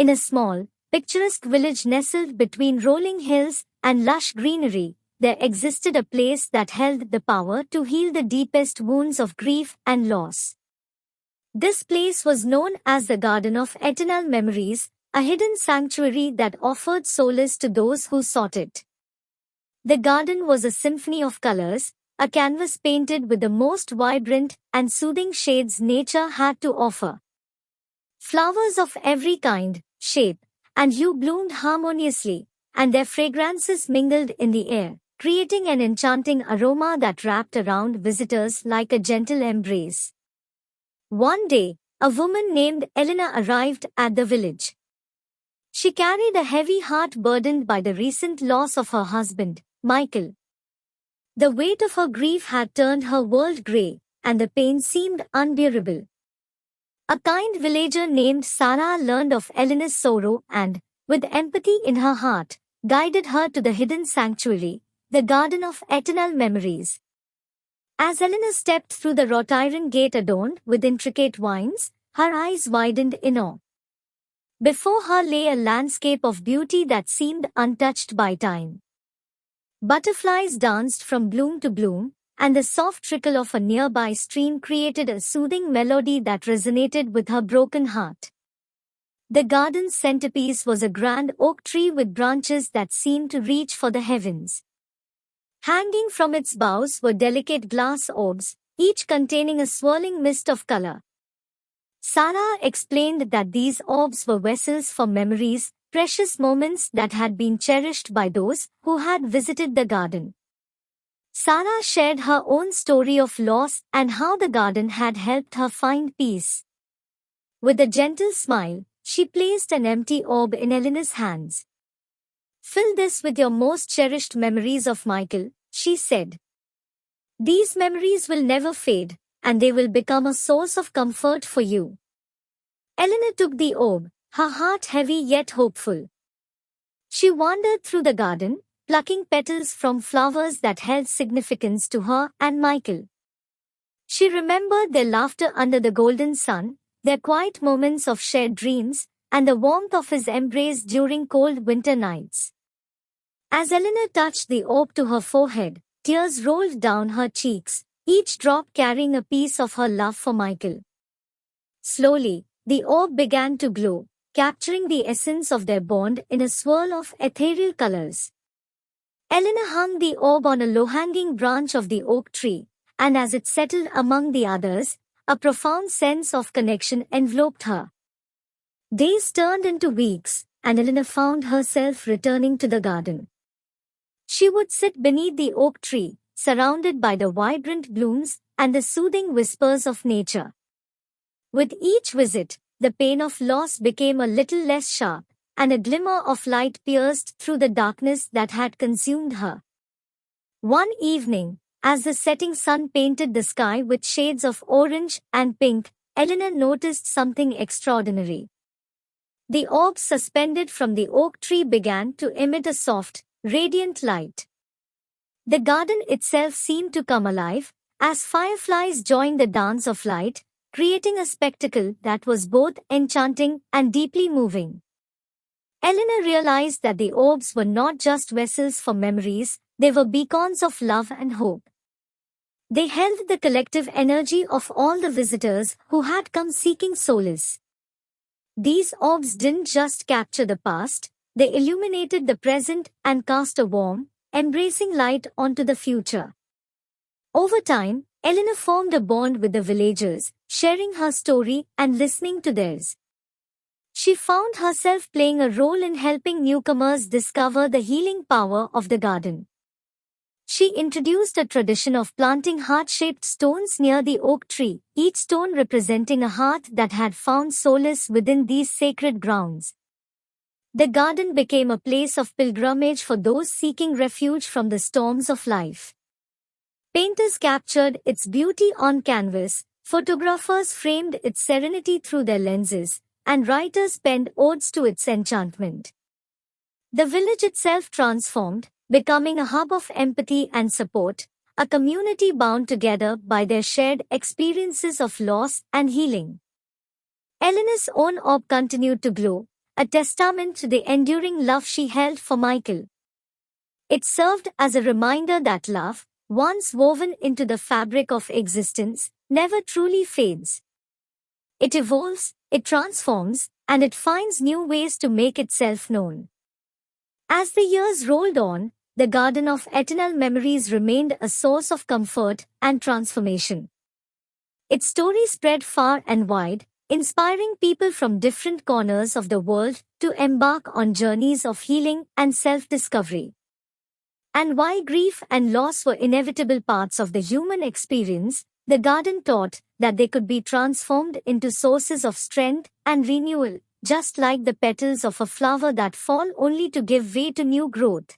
in a small, picturesque village nestled between rolling hills and lush greenery, there existed a place that held the power to heal the deepest wounds of grief and loss. This place was known as the Garden of Eternal Memories, a hidden sanctuary that offered solace to those who sought it. The garden was a symphony of colors, a canvas painted with the most vibrant and soothing shades nature had to offer. Flowers of every kind, shape, and hue bloomed harmoniously, and their fragrances mingled in the air, creating an enchanting aroma that wrapped around visitors like a gentle embrace. One day, a woman named Elena arrived at the village. She carried a heavy heart burdened by the recent loss of her husband, Michael. The weight of her grief had turned her world grey, and the pain seemed unbearable. A kind villager named Sarah learned of Elena's sorrow and, with empathy in her heart, guided her to the hidden sanctuary, the Garden of Eternal Memories. As Elena stepped through the wrought iron gate adorned with intricate vines, her eyes widened in awe. Before her lay a landscape of beauty that seemed untouched by time. Butterflies danced from bloom to bloom, and the soft trickle of a nearby stream created a soothing melody that resonated with her broken heart. The garden's centerpiece was a grand oak tree with branches that seemed to reach for the heavens. Hanging from its boughs were delicate glass orbs, each containing a swirling mist of color. Sarah explained that these orbs were vessels for memories, precious moments that had been cherished by those who had visited the garden. Sarah shared her own story of loss and how the garden had helped her find peace. With a gentle smile, she placed an empty orb in Elena's hands. "Fill this with your most cherished memories of Michael," she said. "These memories will never fade, and they will become a source of comfort for you." Elena took the orb, her heart heavy yet hopeful. She wandered through the garden, plucking petals from flowers that held significance to her and Michael. She remembered their laughter under the golden sun, their quiet moments of shared dreams, and the warmth of his embrace during cold winter nights. As Elena touched the orb to her forehead, tears rolled down her cheeks, each drop carrying a piece of her love for Michael. Slowly, the orb began to glow, capturing the essence of their bond in a swirl of ethereal colors. Elena hung the orb on a low-hanging branch of the oak tree, and as it settled among the others, a profound sense of connection enveloped her. Days turned into weeks, and Elena found herself returning to the garden. She would sit beneath the oak tree, surrounded by the vibrant blooms and the soothing whispers of nature. With each visit, the pain of loss became a little less sharp, and a glimmer of light pierced through the darkness that had consumed her. One evening, as the setting sun painted the sky with shades of orange and pink, Elena noticed something extraordinary. The orb suspended from the oak tree began to emit a soft, radiant light. The garden itself seemed to come alive, as fireflies joined the dance of light, creating a spectacle that was both enchanting and deeply moving. Elena realized that the orbs were not just vessels for memories, they were beacons of love and hope. They held the collective energy of all the visitors who had come seeking solace. These orbs didn't just capture the past, they illuminated the present and cast a warm, embracing light onto the future. Over time, Elena formed a bond with the villagers, sharing her story and listening to theirs. She found herself playing a role in helping newcomers discover the healing power of the garden. She introduced a tradition of planting heart-shaped stones near the oak tree, each stone representing a heart that had found solace within these sacred grounds. The garden became a place of pilgrimage for those seeking refuge from the storms of life. Painters captured its beauty on canvas, photographers framed its serenity through their lenses, and writers penned odes to its enchantment. The village itself transformed, becoming a hub of empathy and support, a community bound together by their shared experiences of loss and healing. Elena's own orb continued to glow, a testament to the enduring love she held for Michael. It served as a reminder that love, once woven into the fabric of existence, never truly fades. It evolves, it transforms, and it finds new ways to make itself known. As the years rolled on, the Garden of Eternal Memories remained a source of comfort and transformation. Its story spread far and wide, inspiring people from different corners of the world to embark on journeys of healing and self-discovery. And while grief and loss were inevitable parts of the human experience, the garden taught that they could be transformed into sources of strength and renewal, just like the petals of a flower that fall only to give way to new growth.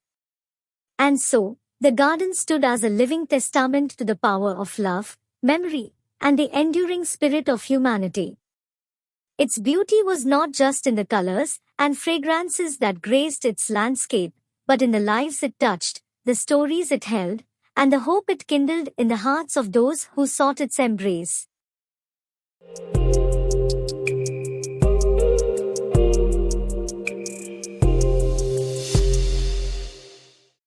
And so, the garden stood as a living testament to the power of love, memory, and the enduring spirit of humanity. Its beauty was not just in the colors and fragrances that graced its landscape, but in the lives it touched, the stories it held, and the hope it kindled in the hearts of those who sought its embrace.